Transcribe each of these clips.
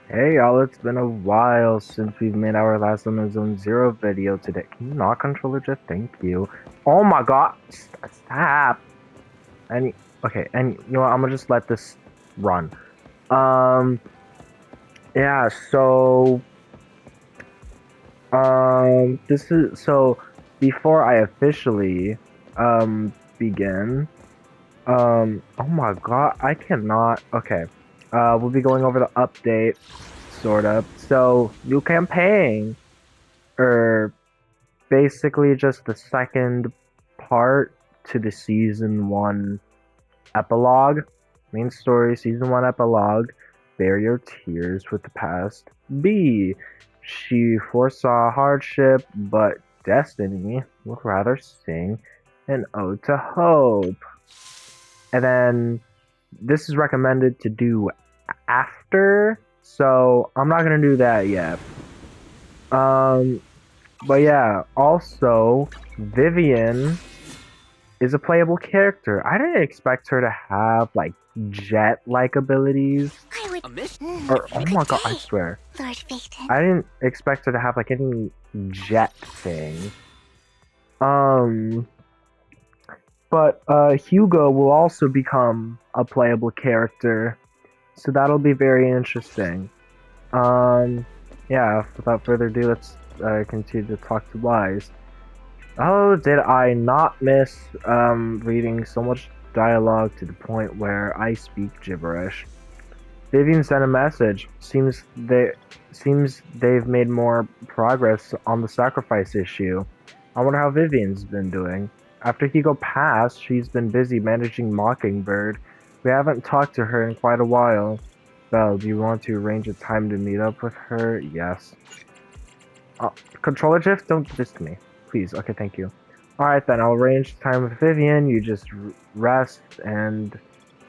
Hey y'all, it's been a while since we've made our last Lemon Zone Zero video today. Can you not control it? Just thank you. Oh my god, stop. And okay, and you know what? I'm gonna just let this run. Um, yeah. This is so. Before I officially begin, oh my god, I cannot. Okay. We'll be going over the update, sort of. So new campaign. Or basically just the second part to the season one epilogue. Main story, season one epilogue. Bear your tears with the past. B. She foresaw hardship, but destiny would rather sing an ode to hope. And then this is recommended to do after, so I'm not gonna do that yet. Um, But yeah, also Vivian is a playable character. I didn't expect her to have like jet-like abilities. I would. Or oh my Good god, I day, swear, Lord Phaeton. I didn't expect her to have like any jet thing. Um, but Hugo will also become a playable character, so that'll be very interesting. Yeah. Without further ado, let's continue to talk to Wise. Oh, did I not miss reading so much dialogue to the point where I speak gibberish? Vivian sent a message. Seems they've made more progress on the sacrifice issue. I wonder how Vivian's been doing. After Hugo passed, she's been busy managing Mockingbird. We haven't talked to her in quite a while. Belle, do you want to arrange a time to meet up with her? Yes. Controller drift? Don't do this to me. Please. Okay, thank you. Alright then, I'll arrange time with Vivian. You just rest and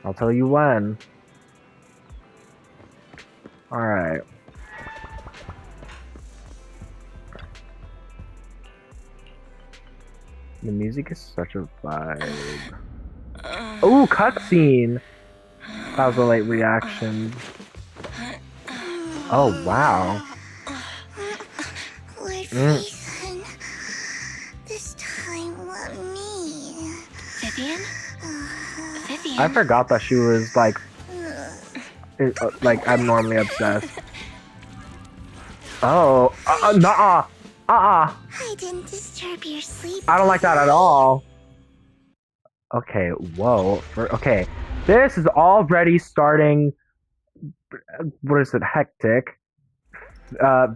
I'll tell you when. Alright. The music is such a vibe. Oh, cutscene! That was a late reaction. Oh, wow. Lord Phaeton, this time let me. Vivian? Vivian? I forgot that she was like abnormally obsessed. Oh, nah, I didn't disturb your sleep. I don't like that at all. Okay, whoa. Okay, this is already starting. What is it? Hectic.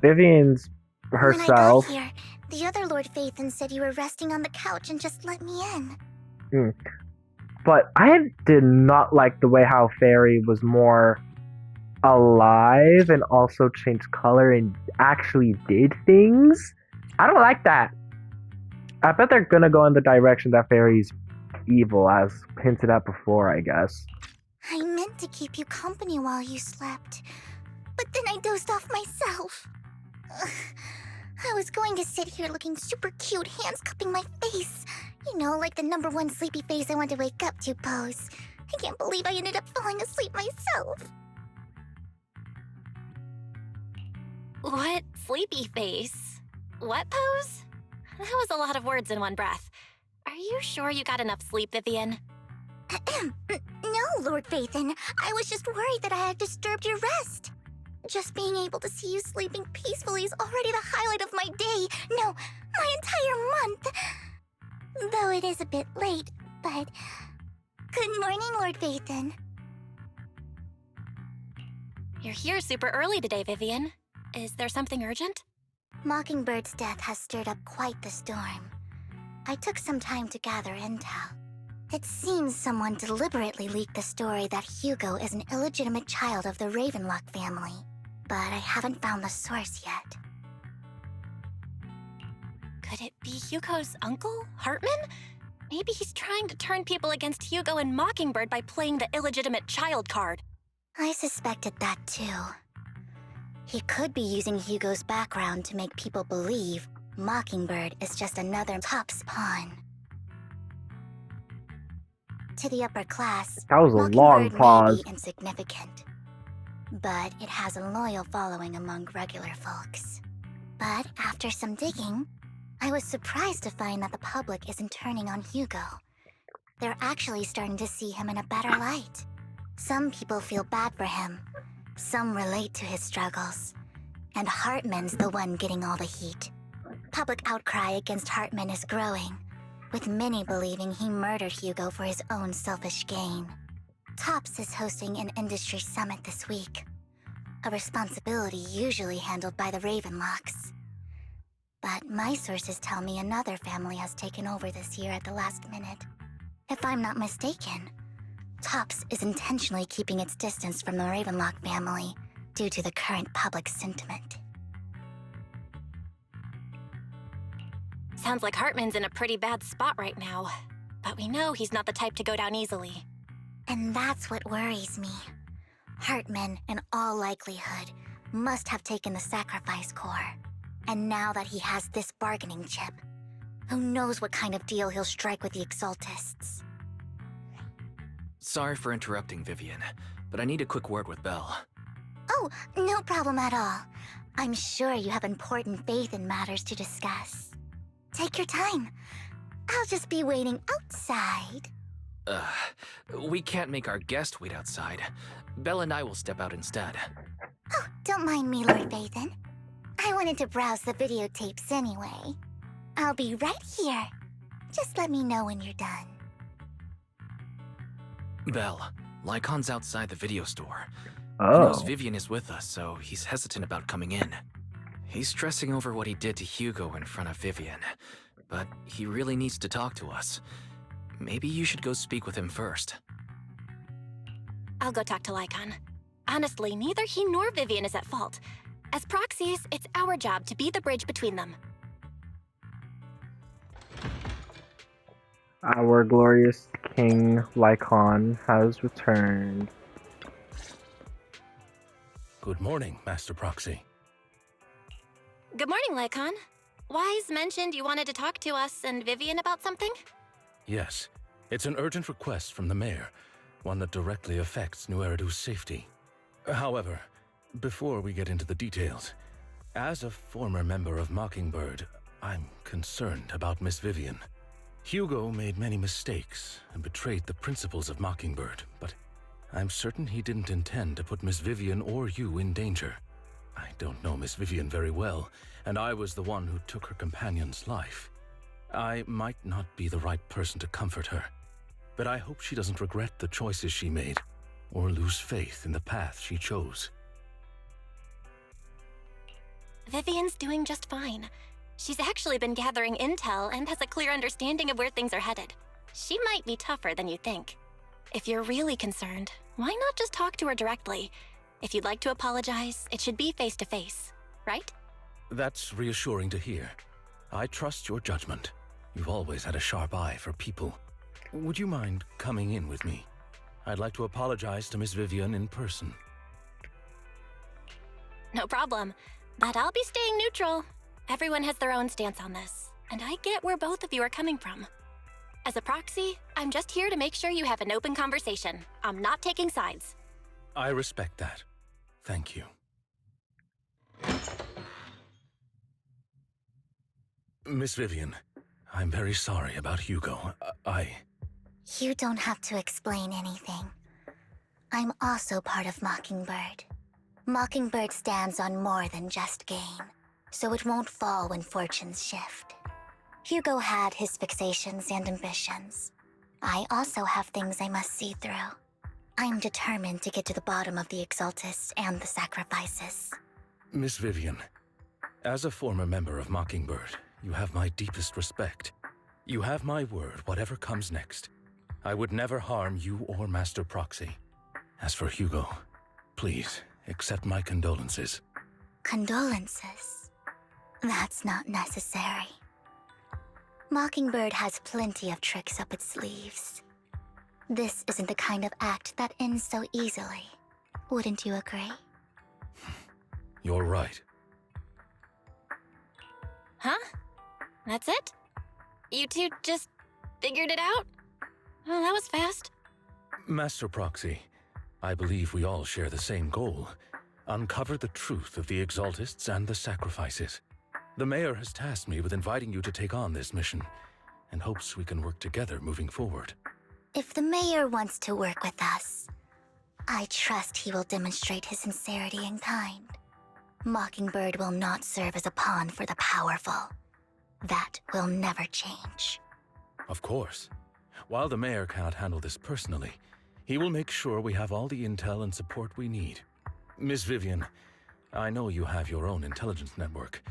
Vivian's herself. When I got here, the other Lord Phaeton said you were resting on the couch and just let me in. But I did not like the way how Fairy was more alive and also changed color and actually did things. I don't like that. I bet they're gonna go in the direction that Fairy's evil, as hinted at before, I guess. I meant to keep you company while you slept, but then I dozed off myself. I was going to sit here looking super cute, hands cupping my face. You know, like the #1 sleepy face I want to wake up to pose. I can't believe I ended up falling asleep myself. What sleepy face? What pose? That was a lot of words in one breath. Are you sure you got enough sleep, Vivian? No, Lord Phaeton. I was just worried that I had disturbed your rest. Just being able to see you sleeping peacefully is already the highlight of my day. No, my entire month. Though it is a bit late, but... Good morning, Lord Phaeton. You're here super early today, Vivian. Is there something urgent? Mockingbird's death has stirred up quite the storm. I took some time to gather intel. It seems someone deliberately leaked the story that Hugo is an illegitimate child of the Ravenlock family, but I haven't found the source yet. Could it be Hugo's uncle, Hartman? Maybe he's trying to turn people against Hugo and Mockingbird by playing the illegitimate child card. I suspected that too. He could be using Hugo's background to make people believe Mockingbird is just another top pawn. To the upper class, That was a long Mockingbird may pause. be insignificant. but it has a loyal following among regular folks. But after some digging, I was surprised to find that the public isn't turning on Hugo. They're actually starting to see him in a better light. Some people feel bad for him. Some relate to his struggles. And Hartman's the one getting all the heat. Public outcry against Hartman is growing, with many believing he murdered Hugo for his own selfish gain. TOPS is hosting an industry summit this week, a responsibility usually handled by the Ravenlocks. But my sources tell me another family has taken over this year at the last minute. If I'm not mistaken, TOPS is intentionally keeping its distance from the Ravenlock family due to the current public sentiment. Sounds like Hartman's in a pretty bad spot right now. But we know he's not the type to go down easily. And that's what worries me. Hartman, in all likelihood, must have taken the sacrifice core. And now that he has this bargaining chip, who knows what kind of deal he'll strike with the Exaltists. Sorry for interrupting, Vivian, but I need a quick word with Belle. Oh, no problem at all. I'm sure you have important faith in matters to discuss. Take your time. I'll just be waiting outside. We can't make our guest wait outside. Belle and I will step out instead. Oh, don't mind me, Lord Vathan. I wanted to browse the videotapes anyway. I'll be right here. Just let me know when you're done. Belle, Lycon's outside the video store. He Oh. knows Vivian is with us, so he's hesitant about coming in. He's stressing over what he did to Hugo in front of Vivian, but he really needs to talk to us. Maybe you should go speak with him first. I'll go talk to Lycon. Honestly, neither he nor Vivian is at fault. As proxies, it's our job to be the bridge between them. Our glorious King Lycon has returned. Good morning, Master Proxy. Good morning, Lycon. Wise mentioned you wanted to talk to us and Vivian about something? Yes, it's an urgent request from the mayor, one that directly affects New Eridu's safety. However, before we get into the details, as a former member of Mockingbird, I'm concerned about Miss Vivian. Hugo made many mistakes and betrayed the principles of Mockingbird, but I'm certain he didn't intend to put Miss Vivian or you in danger. I don't know Miss Vivian very well, and I was the one who took her companion's life. I might not be the right person to comfort her, but I hope she doesn't regret the choices she made or lose faith in the path she chose. Vivian's doing just fine. She's actually been gathering intel and has a clear understanding of where things are headed. She might be tougher than you think. If you're really concerned, why not just talk to her directly? If you'd like to apologize, it should be face to face, right? That's reassuring to hear. I trust your judgment. You've always had a sharp eye for people. Would you mind coming in with me? I'd like to apologize to Miss Vivian in person. No problem. But I'll be staying neutral. Everyone has their own stance on this, and I get where both of you are coming from. As a proxy, I'm just here to make sure you have an open conversation. I'm not taking sides. I respect that. Thank you. Miss Vivian, I'm very sorry about Hugo. You don't have to explain anything. I'm also part of Mockingbird. Mockingbird stands on more than just gain, so it won't fall when fortunes shift. Hugo had his fixations and ambitions. I also have things I must see through. I'm determined to get to the bottom of the Exaltists and the sacrifices. Miss Vivian, as a former member of Mockingbird, you have my deepest respect. You have my word, whatever comes next. I would never harm you or Master Proxy. As for Hugo, please accept my condolences. Condolences? That's not necessary. Mockingbird has plenty of tricks up its sleeves. This isn't the kind of act that ends so easily. Wouldn't you agree? You're right. Huh? That's it? You two just figured it out? Well, that was fast. Master Proxy, I believe we all share the same goal: uncover the truth of the Exaltists and the sacrifices. The mayor has tasked me with inviting you to take on this mission, and hopes we can work together moving forward. If the mayor wants to work with us, I trust he will demonstrate his sincerity and kind. Mockingbird will not serve as a pawn for the powerful. That will never change. Of course. While the mayor cannot handle this personally, he will make sure we have all the intel and support we need. Miss Vivian, I know you have your own intelligence network,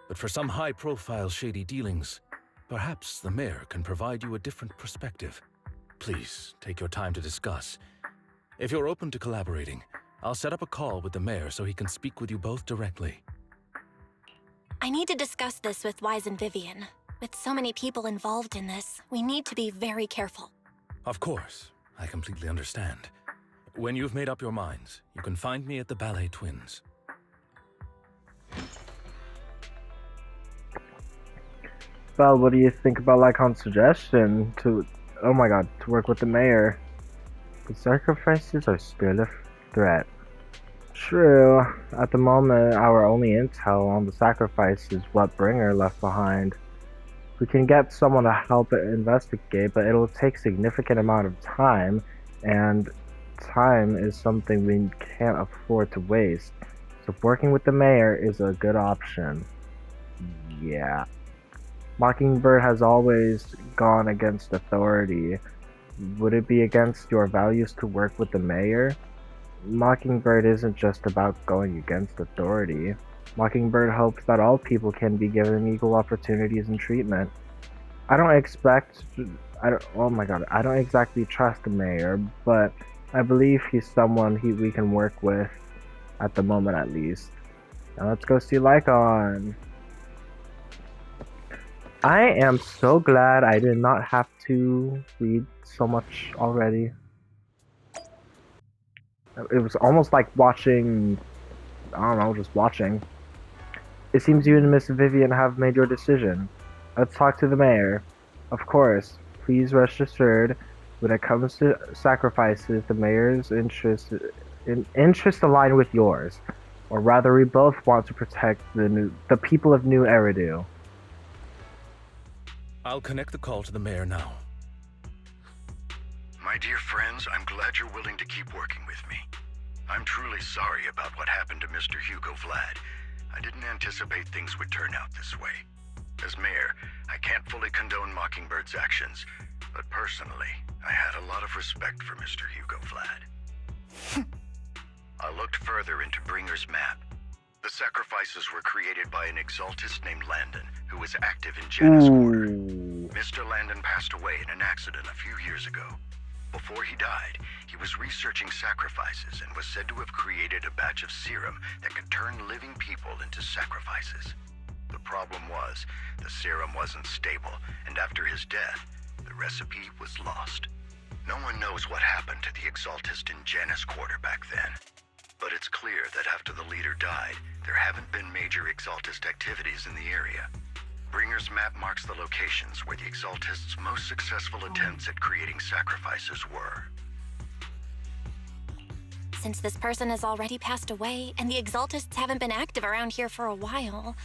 but for some high-profile shady dealings, perhaps the mayor can provide you a different perspective. Please, take your time to discuss. If you're open to collaborating, I'll set up a call with the mayor so he can speak with you both directly. I need to discuss this with Wise and Vivian. With so many people involved in this, we need to be very careful. Of course, I completely understand. When you've made up your minds, you can find me at the Ballet Twins. Well, what do you think about Lycon's suggestion to, oh my god, to work with the mayor? The sacrifices are still a threat. True. At the moment, our only intel on the sacrifice is what Bringer left behind. We can get someone to help investigate, but it'll take significant amount of time, and time is something we can't afford to waste. So working with the mayor is a good option. Yeah. Mockingbird has always gone against authority. Would it be against your values to work with the mayor? Mockingbird isn't just about going against authority. Mockingbird hopes that all people can be given equal opportunities and treatment. I don't exactly trust the mayor, but I believe he's someone we can work with, at the moment at least. Now let's go see Lycon. I am so glad I did not have to read so much already. It was almost like watching, I don't know, just watching. It seems you and Miss Vivian have made your decision. Let's talk to the mayor. Of course, please rest assured, when it comes to sacrifices, the mayor's interests align with yours. Or rather, we both want to protect the people of New Eridu. I'll connect the call to the mayor now. My dear friends, I'm glad you're willing to keep working with me. I'm truly sorry about what happened to Mr. Hugo Vlad. I didn't anticipate things would turn out this way. As mayor, I can't fully condone Mockingbird's actions, but personally, I had a lot of respect for Mr. Hugo Vlad. I looked further into Bringer's map. The sacrifices were created by an Exaltist named Landon, who was active in Janus Quarter. Mr. Landon passed away in an accident a few years ago. Before he died, he was researching sacrifices and was said to have created a batch of serum that could turn living people into sacrifices. The problem was, the serum wasn't stable, and after his death, the recipe was lost. No one knows what happened to the Exaltist in Janus Quarter back then. But it's clear that after the leader died, there haven't been major Exaltist activities in the area. Bringer's map marks the locations where the Exaltists' most successful attempts at creating sacrifices were. Since this person has already passed away, and the Exaltists haven't been active around here for a while,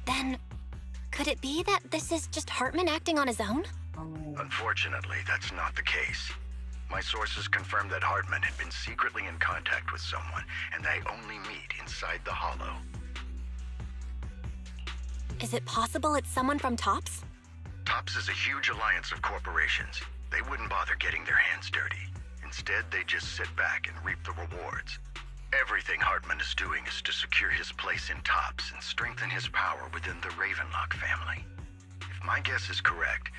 then could it be that this is just Hartman acting on his own? Unfortunately, that's not the case. My sources confirmed that Hartman had been secretly in contact with someone, and they only meet inside the Hollow. Is it possible it's someone from TOPS? TOPS is a huge alliance of corporations. They wouldn't bother getting their hands dirty. Instead, they just sit back and reap the rewards. Everything Hartman is doing is to secure his place in TOPS and strengthen his power within the Ravenlock family. If my guess is correct,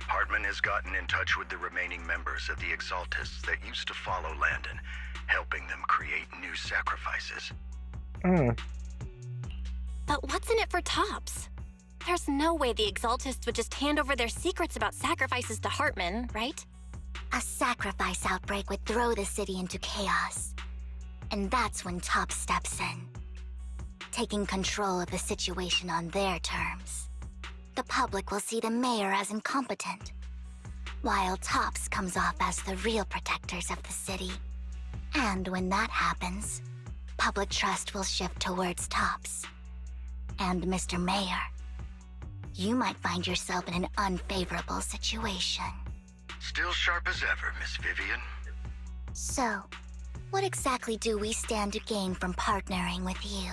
Hartman has gotten in touch with the remaining members of the Exaltists that used to follow Landon, helping them create new sacrifices. But what's in it for TOPS? There's no way the Exaltists would just hand over their secrets about sacrifices to Hartman, right? A sacrifice outbreak would throw the city into chaos. And that's when TOPS steps in, taking control of the situation on their terms. The public will see the mayor as incompetent, while TOPS comes off as the real protectors of the city. And when that happens, public trust will shift towards Tops. And Mr. Mayor, you might find yourself in an unfavorable situation. Still sharp as ever, Miss Vivian. So, what exactly do we stand to gain from partnering with you?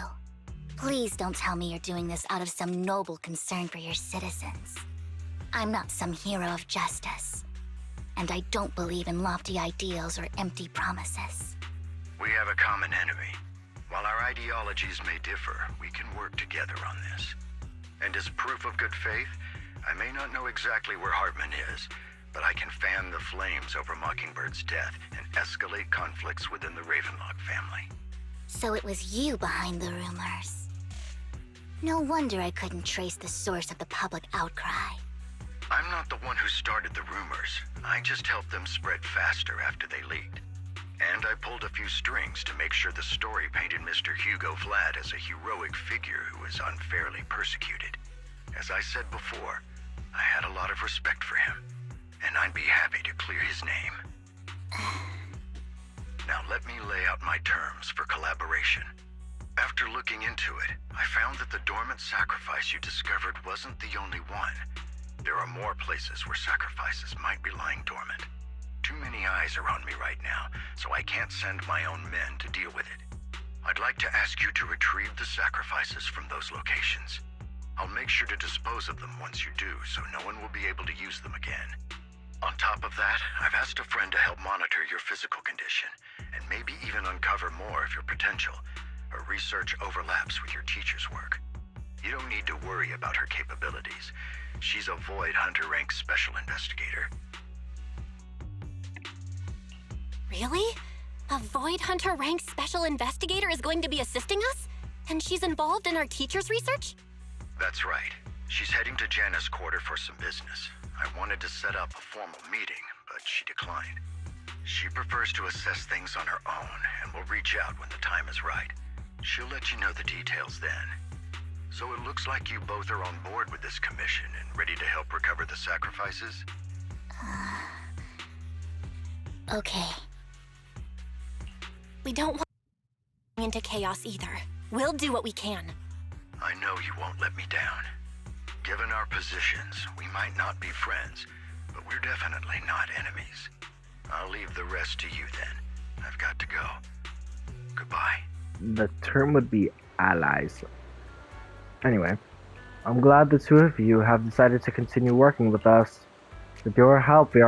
Please don't tell me you're doing this out of some noble concern for your citizens. I'm not some hero of justice, and I don't believe in lofty ideals or empty promises. We have a common enemy. While our ideologies may differ, we can work together on this. And as proof of good faith, I may not know exactly where Hartman is, but I can fan the flames over Mockingbird's death and escalate conflicts within the Ravenlock family. So it was you behind the rumors. No wonder I couldn't trace the source of the public outcry. I'm not the one who started the rumors. I just helped them spread faster after they leaked. And I pulled a few strings to make sure the story painted Mr. Hugo Vlad as a heroic figure who was unfairly persecuted. As I said before, I had a lot of respect for him, and I'd be happy to clear his name. Now let me lay out my terms for collaboration. After looking into it, I found that the dormant sacrifice you discovered wasn't the only one. There are more places where sacrifices might be lying dormant. Too many eyes are on me right now, so I can't send my own men to deal with it. I'd like to ask you to retrieve the sacrifices from those locations. I'll make sure to dispose of them once you do, so no one will be able to use them again. On top of that, I've asked a friend to help monitor your physical condition, and maybe even uncover more of your potential. Her research overlaps with your teacher's work. You don't need to worry about her capabilities. She's a Void Hunter rank special investigator. Really? A Void Hunter ranked special investigator is going to be assisting us? And she's involved in our teacher's research? That's right. She's heading to Janna's quarter for some business. I wanted to set up a formal meeting, but she declined. She prefers to assess things on her own and will reach out when the time is right. She'll let you know the details then. So it looks like you both are on board with this commission and ready to help recover the sacrifices? Okay. We don't want into chaos either. We'll do what we can. I know you won't let me down. Given our positions, we might not be friends, but we're definitely not enemies. I'll leave the rest to you then. I've got to go. Goodbye. The term would be allies. Anyway, I'm glad the two of you have decided to continue working with us. With your help, we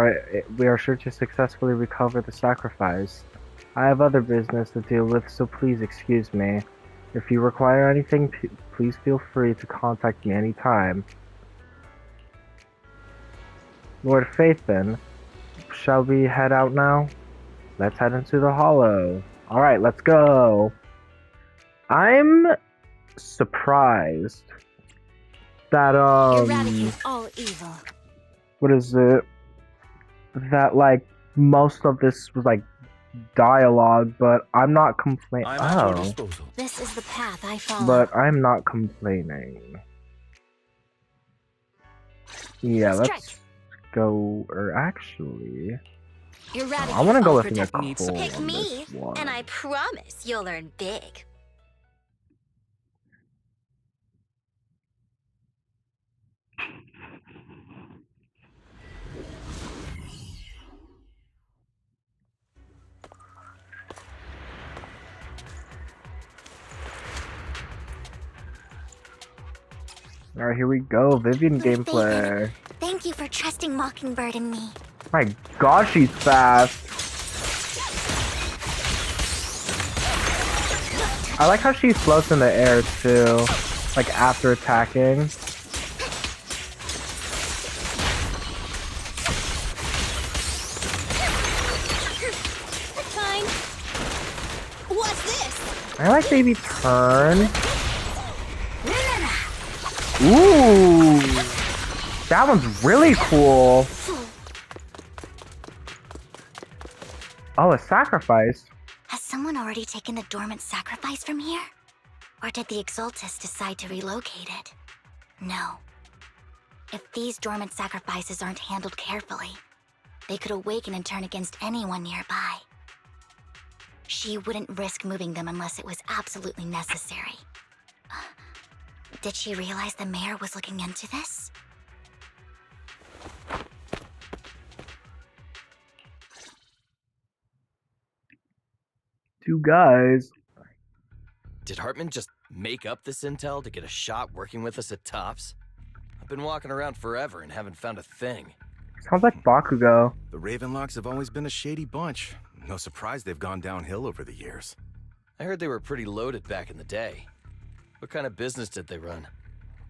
are sure to successfully recover the sacrifice. I have other business to deal with, so please excuse me. If you require anything, please feel free to contact me anytime. Lord Phaethon, shall we head out now? Let's head into the Hollow. Alright, let's go. I'm surprised that, Eradicate all evil. what is it? That, like, most of this was, like, dialogue, but I'm not complaining. I'm at your disposal. This is the path I follow. But I'm not complaining. Yeah, let's go, or actually, Eradicate I want to go all with protect- Nicole Pick on me, this one. and I promise you'll learn big. Alright, here we go. Vivian Lord gameplay. Phaethon, thank you for trusting Mockingbird and me. My gosh, she's fast. I like how she floats in the air too, like after attacking. Fine. What's this? I like baby turn. Ooh, that one's really cool. Oh, a sacrifice. Has someone already taken the dormant sacrifice from here? Or did the Exaltus decide to relocate it? No. If these dormant sacrifices aren't handled carefully, they could awaken and turn against anyone nearby. She wouldn't risk moving them unless it was absolutely necessary. Did she realize the mayor was looking into this? Two guys. Did Hartman just make up this intel to get a shot working with us at Tops? I've been walking around forever and haven't found a thing. Sounds like Bakugo. The Ravenlocks have always been a shady bunch. No surprise they've gone downhill over the years. I heard they were pretty loaded back in the day. What kind of business did they run?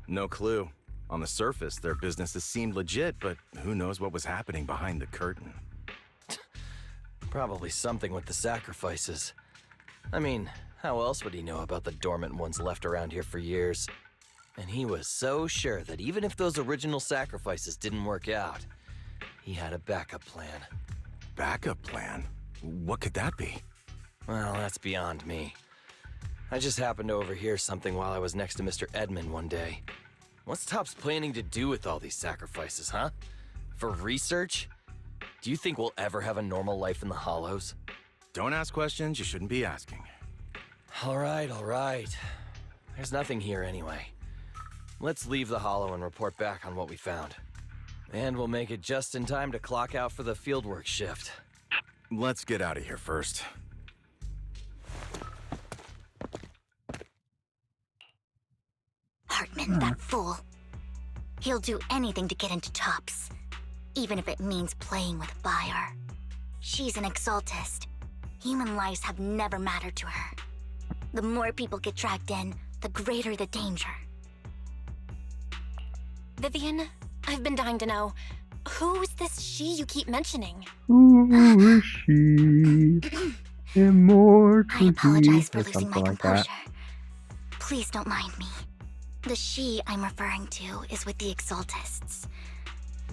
No clue. On the surface, their businesses seemed legit, but who knows what was happening behind the curtain. Probably something with the sacrifices. I mean, how else would he know about the dormant ones left around here for years? And he was so sure that even if those original sacrifices didn't work out, he had a backup plan. Backup plan? What could that be? Well, that's beyond me. I just happened to overhear something while I was next to Mr. Edmund one day. What's Tops planning to do with all these sacrifices, huh? For research? Do you think we'll ever have a normal life in the Hollows? Don't ask questions you shouldn't be asking. All right. There's nothing here anyway. Let's leave the Hollow and report back on what we found. And we'll make it just in time to clock out for the fieldwork shift. Let's get out of here first. Hartman, that fool. He'll do anything to get into Tops, even if it means playing with fire. She's an exaltist. Human lives have never mattered to her. The more people get dragged in, the greater the danger. Vivian, I've been dying to know. Who's this she you keep mentioning? Who is she? Immortal. I apologize for Or losing something my like composure. that. Please don't mind me. The she I'm referring to is with the exaltists.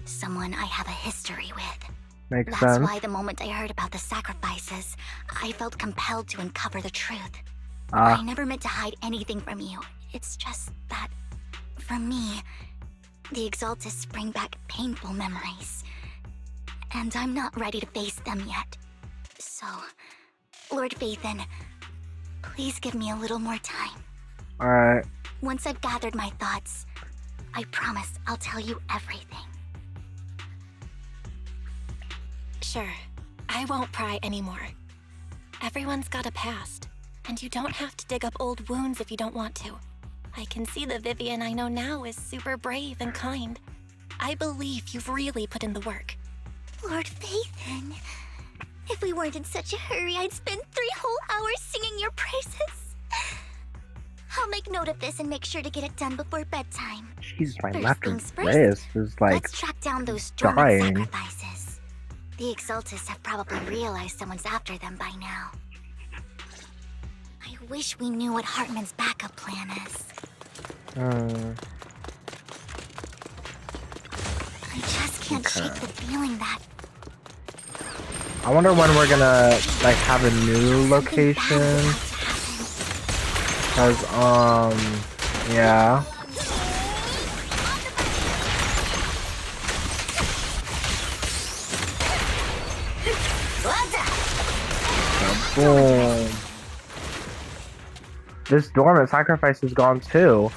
Someone I have a history with. Makes That's sense. why the moment I heard about the sacrifices, I felt compelled to uncover the truth. Ah, I never meant to hide anything from you. It's just that, for me, the exaltists bring back painful memories. And I'm not ready to face them yet. So, Lord Vathan, please give me a little more time. alright. Once I've gathered my thoughts, I promise I'll tell you everything. Sure, I won't pry anymore. Everyone's got a past, and you don't have to dig up old wounds if you don't want to. I can see the Vivian I know now is super brave and kind. I believe you've really put in the work. Lord Vathan, if we weren't in such a hurry, I'd spend 3 whole hours singing your praises. I'll make note of this and make sure to get it done before bedtime. Jesus, my First left things first, wrist is like Let's track down those dormant dying. sacrifices. The exaltists have probably realized someone's after them by now. I wish we knew what Hartman's backup plan is. I just can't shake the feeling that I wonder when we're gonna like have a new something bad is location. about to happen. Cause yeah. Boom. This dormant sacrifice is gone too.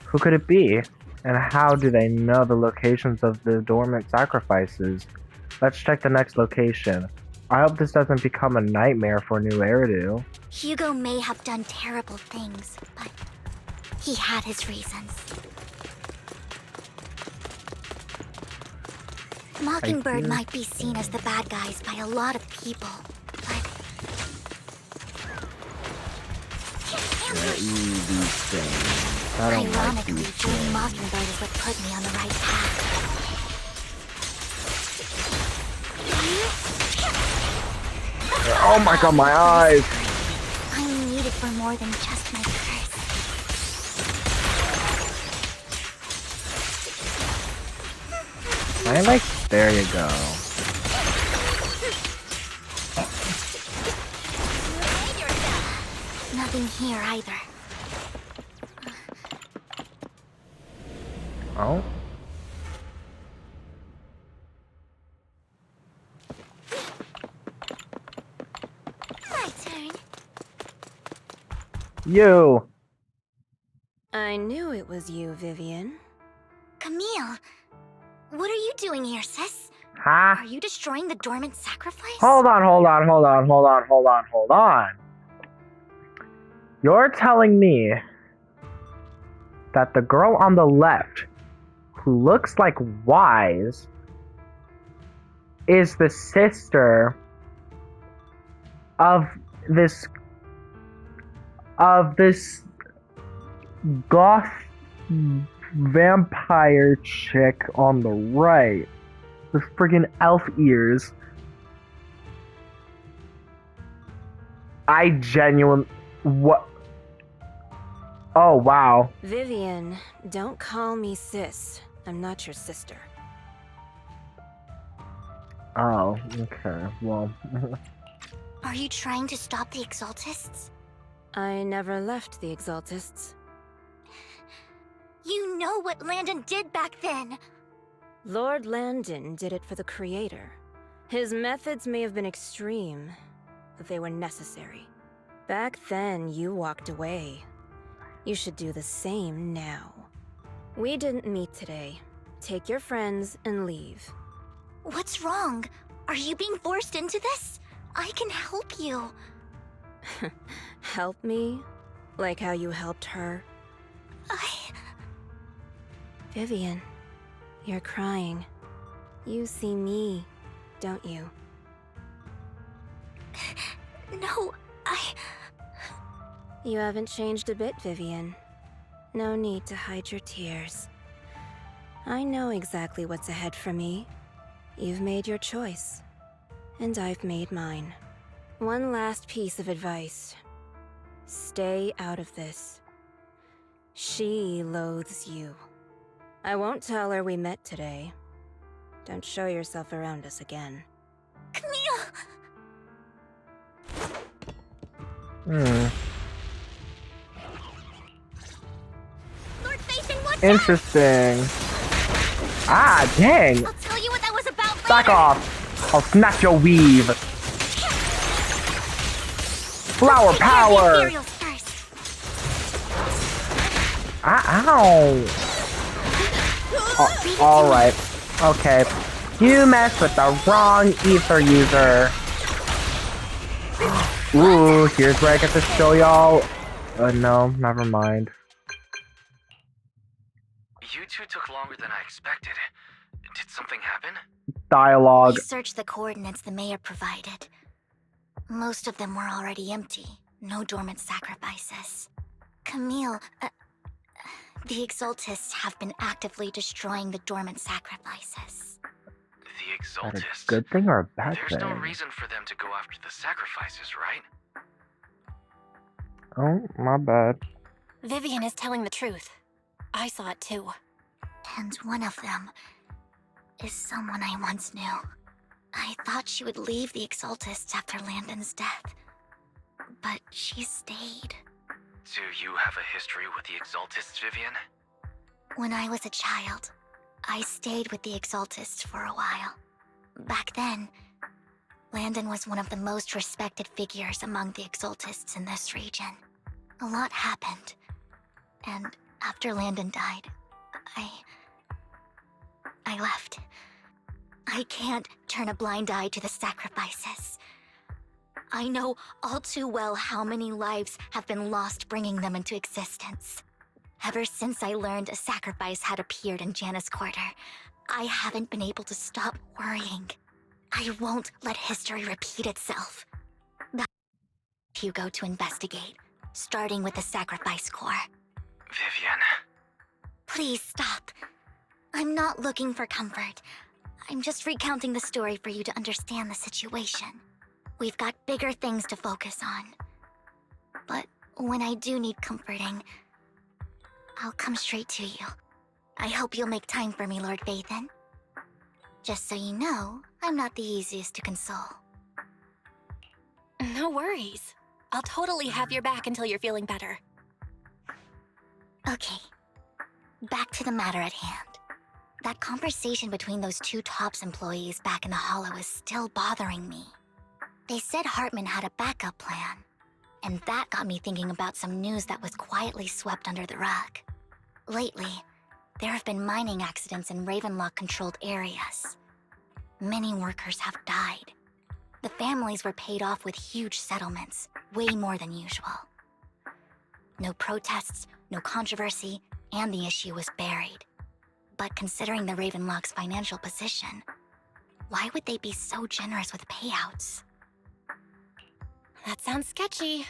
Who could it be? And how do they know the locations of the dormant sacrifices? Let's check the next location. I hope this doesn't become a nightmare for New Eridu. Hugo may have done terrible things, but he had his reasons. Mockingbird might be seen as the bad guys by a lot of people, but I don't like ironically, these being things. Mockingbird is what put me on the right path. Oh my god, my eyes! I'm needed for more than just my curse. I like, there you go. Nothing here either. Oh? My turn. You. I knew it was you, Vivian. Camille, what are you doing here, sis? Huh? Are you destroying the dormant sacrifice? Hold on. You're telling me that the girl on the left, who looks like Wise, is the sister of this goth vampire chick on the right with friggin' elf ears. I genuinely what? Oh wow. Vivian, don't call me sis. I'm not your sister. Oh, okay. Well, Are you trying to stop the Exaltists? I never left the Exaltists. You know what Landon did back then. Lord Landon did it for the Creator. His methods may have been extreme, but they were necessary. Back then, you walked away. You should do the same now. We didn't meet today. Take your friends and leave. What's wrong? Are you being forced into this? I can help you. Help me? Like how you helped her? Vivian, you're crying. You see me, don't you? No, You haven't changed a bit, Vivian. No need to hide your tears. I know exactly what's ahead for me. You've made your choice, and I've made mine. One last piece of advice. Stay out of this. She loathes you. I won't tell her we met today. Don't show yourself around us again. Camille! Lord Phaethon, what's interesting. Ah, dang. I'll tell you what that was about later. Back off. I'll snatch your weave. Flower Let's take care of the power. Imperials first. Ow. Oh, alright. Okay. You messed with the wrong ether user. Ooh, here's where I get to show y'all. No, never mind. You two took longer than I expected. Did something happen? Dialogue. We searched the coordinates the mayor provided. Most of them were already empty. No dormant sacrifices. Camille, the Exaltists have been actively destroying the dormant sacrifices. The Is that a Exaltists? good thing or a bad There's no thing? reason for them to go after the sacrifices, right? Oh, my bad. Vivian is telling the truth. I saw it too. And one of them is someone I once knew. I thought she would leave the Exaltists after Landon's death. But she stayed. Do you have a history with the Exaltists, Vivian? When I was a child, I stayed with the Exaltists for a while. Back then, Landon was one of the most respected figures among the Exaltists in this region. A lot happened. And after Landon died, I left. I can't turn a blind eye to the sacrifices. I know all too well how many lives have been lost bringing them into existence. Ever since I learned a sacrifice had appeared in Janus Quarter, I haven't been able to stop worrying. I won't let history repeat itself. That's Hugo to investigate, starting with the Sacrifice Corps. Vivian. Please stop. I'm not looking for comfort. I'm just recounting the story for you to understand the situation. We've got bigger things to focus on. But when I do need comforting, I'll come straight to you. I hope you'll make time for me, Lord Phaethon. Just so you know, I'm not the easiest to console. No worries. I'll totally have your back until you're feeling better. Okay, back to the matter at hand. That conversation between those two TOPS employees back in the Hollow is still bothering me. They said Hartman had a backup plan. And that got me thinking about some news that was quietly swept under the rug. Lately, there have been mining accidents in Ravenlock-controlled areas. Many workers have died. The families were paid off with huge settlements, way more than usual. No protests, no controversy, and the issue was buried. But considering the Ravenlock's financial position, why would they be so generous with payouts? That sounds sketchy.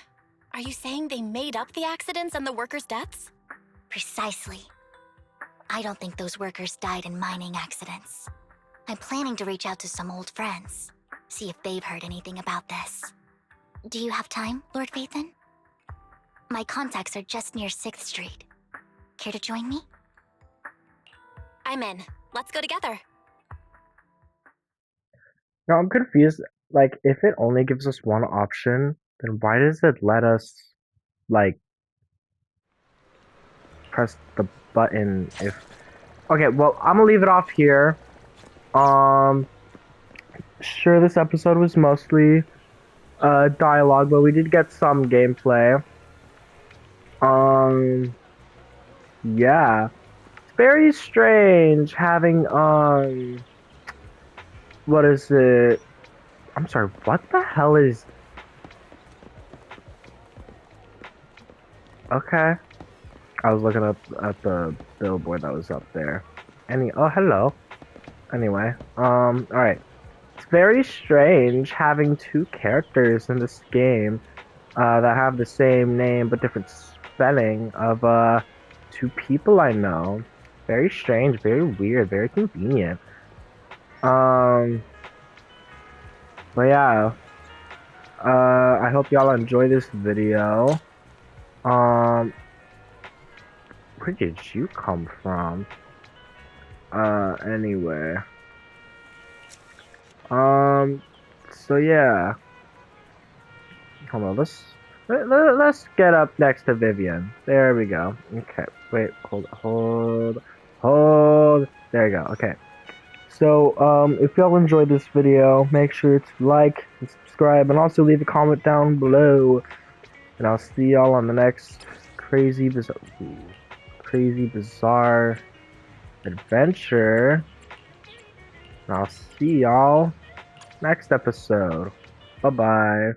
Are you saying they made up the accidents and the workers' deaths? Precisely. I don't think those workers died in mining accidents. I'm planning to reach out to some old friends, see if they've heard anything about this. Do you have time, Lord Phaethon? My contacts are just near 6th Street. Care to join me? I'm in. Let's go together. Now I'm confused. Like, if it only gives us one option, then why does it let us, like, press the button if... Okay, well, I'm gonna leave it off here. Sure, this episode was mostly dialogue, but we did get some gameplay. Yeah. It's very strange having, what is it? I'm sorry, what the hell is... Okay. I was looking up at the billboard that was up there. Oh, hello. Anyway, alright. It's very strange having two characters in this game that have the same name but different spelling of two people I know. Very strange, very weird, very convenient. But yeah, I hope y'all enjoy this video. Where did you come from? Anyway. So yeah. Hold on, let's get up next to Vivian. There we go. Okay, wait, hold. There we go, okay. So, if y'all enjoyed this video, make sure to like and subscribe, and also leave a comment down below. And I'll see y'all on the next crazy bizarre adventure. And I'll see y'all next episode. Bye-bye.